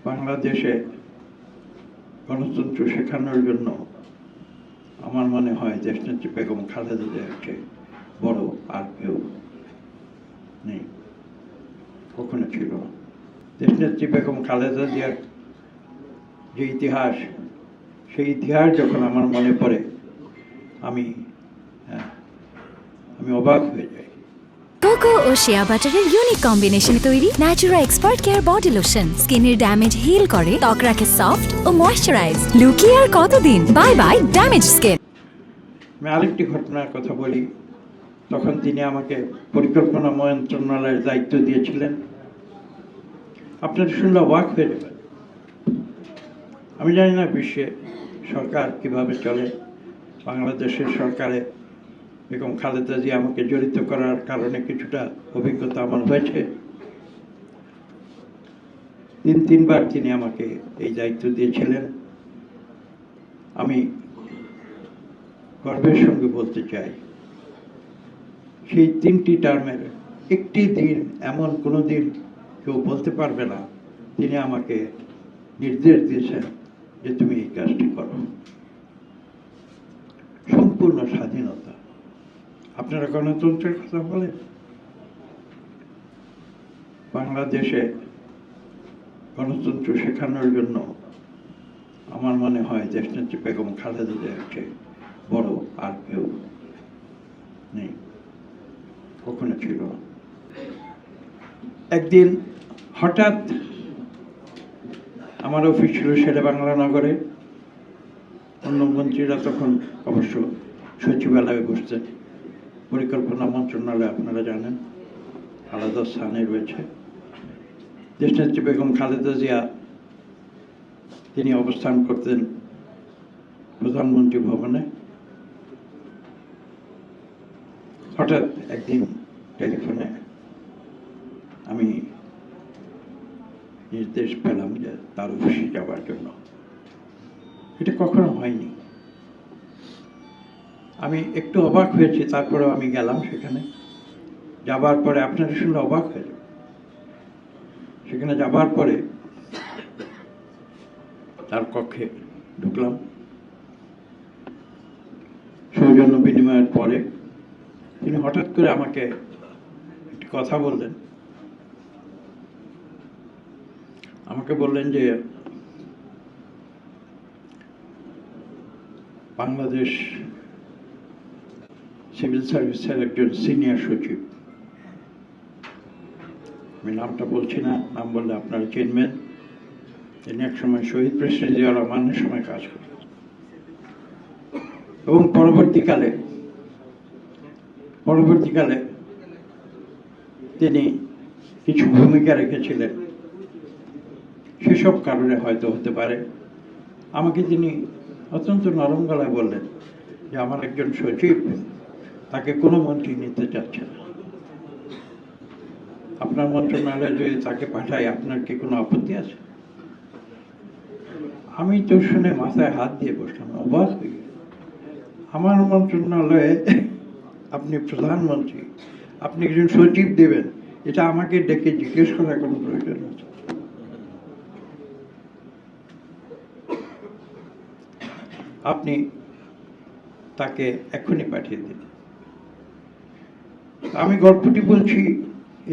বাংলাদেশে গণতন্ত্র শেখানোর জন্য আমার মনে হয় দেশনেত্রী বেগম খালেদা জিয়ার চেয়ে বড় আর কেউ নেই, কখনো ছিল না। দেশনেত্রী বেগম খালেদা জিয়ার যে ইতিহাস, সেই ইতিহাস যখন আমার মনে পড়ে আমি অবাক হয়ে যাই। কোকো ও শিয়া বাটারের ইউনিক কম্বিনেশনে তৈরি Natura expert care body lotion স্কিনের ড্যামেজ হিল করে, ত্বক রাখে সফট ও ময়েশ্চারাইজ। লুকিয়ে আর কতদিন, বাই বাই ড্যামেজ স্কিন। আমি আরেকটি ঘটনার কথা বলি। তখন তিনি আমাকে পরিকল্পনা মন্ত্রণালয়ের দায়িত্ব দিয়েছিলেন। আপনারা শুনলে অবাক হয়ে যাবেন। আমি জানি না বিশ্বে সরকার কিভাবে চলে। বাংলাদেশের সরকারে বেগম খালেদা জিয়া আমাকে জড়িত করার কারণে কিছুটা অভিজ্ঞতা আমার হয়েছে। তিনবার তিনি আমাকে এই দায়িত্ব দিয়েছিলেন। আমি গর্বের সঙ্গে বলতে চাই, সেই 3টি টার্মের একটি দিন এমন কোনো দিন কেউ বলতে পারবে না তিনি আমাকে নির্দেশ দিয়েছেন যে তুমি এই কাজটি করো। সম্পূর্ণ স্বাধীনতা। আপনারা গণতন্ত্রের কথা বলেন। বাংলাদেশে গণতন্ত্র শেখানোর জন্য আমার মনে হয় দেশনেত্রী বেগম খালেদা জিয়ার চেয়ে বড় আর কেউ নেই, কখনো ছিল না। একদিন হঠাৎ আমার অফিস ছিল শেরেবাংলা নগরে। অন্য মন্ত্রীরা তখন অবশ্য সচিবালয়ে বসতেন। পরিকল্পনা মন্ত্রণালয় আপনারা জানেন আলাদা স্থানে রয়েছে। দেশনেত্রী বেগম খালেদা জিয়া তিনি অবস্থান করতেন প্রধানমন্ত্রী ভবনে। হঠাৎ একদিন টেলিফোনে আমি নির্দেশ পেলাম যে তার অফিসে যাওয়ার জন্য। এটা কখনো হয়নি। আমি একটু অবাক হয়েছি, তারপরে আমি গেলাম সেখানে। যাবার পরে আপনারা শুনলে অবাক হয়ে যাবে। সেখানে যাবার পরে তার কক্ষে ঢুকলাম। সৌজন্য বিনিময়ের পরে তিনি হঠাৎ করে আমাকে একটি কথা বললেন। আমাকে বললেন যে বাংলাদেশ সিভিল সার্ভিসের একজন সিনিয়র সচিব, আমি নামটা বলছি না, নাম বললে আপনারা চিনবেন, তিনি একসময় শহীদ প্রেসিডেন্ট জিয়া রহমানের সময় কাজ করেন এবং পরবর্তীকালে তিনি কিছু ভূমিকা রেখেছিলেন। সেসব কারণে হয়তো হতে পারে আমাকে তিনি অত্যন্ত নরম গলায় বললেন যে আমার একজন সচিব, তাকে কোনো মন্ত্রী নিতে চাচ্ছে না। আপনার মন্ত্রণালয়ে যদি তাকে পাঠায় আপনার কি কোনো আপত্তি আছে? আমি তো শুনে মাথায় হাত দিয়ে বসলাম, অবাক হয়ে গেল। আমার মন্ত্রণালয়ে আপনি প্রধানমন্ত্রী, আপনি একজন সচিব দেবেন, এটা আমাকে ডেকে জিজ্ঞেস করার কোনো প্রয়োজন আছে? আপনি তাকে এক্ষুনি পাঠিয়ে দিন। আমি গল্পটি বলছি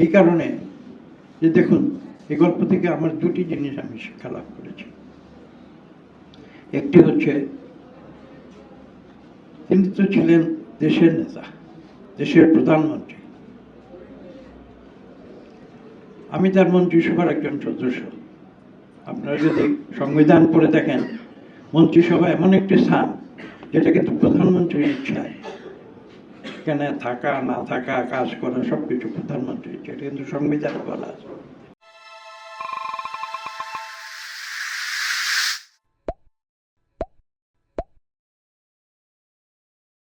এই কারণে যে দেখুন, এই গল্প থেকে আমার 2টি জিনিস আমি শিক্ষা লাভ করেছি। একটি হচ্ছে তিনি তো ছিলেন দেশের নেতা, দেশের প্রধানমন্ত্রী। আমি তার মন্ত্রিসভার একজন সদস্য। আপনারা যদি সংবিধান পড়ে দেখেন, মন্ত্রিসভা এমন একটি স্থান যেটা কিন্তু প্রধানমন্ত্রীর ইচ্ছায়, এখানে থাকা না থাকা, কাজ করা সবকিছু প্রধানমন্ত্রীর ইচ্ছা, এটা কিন্তু সংবিধানে বলা আছে।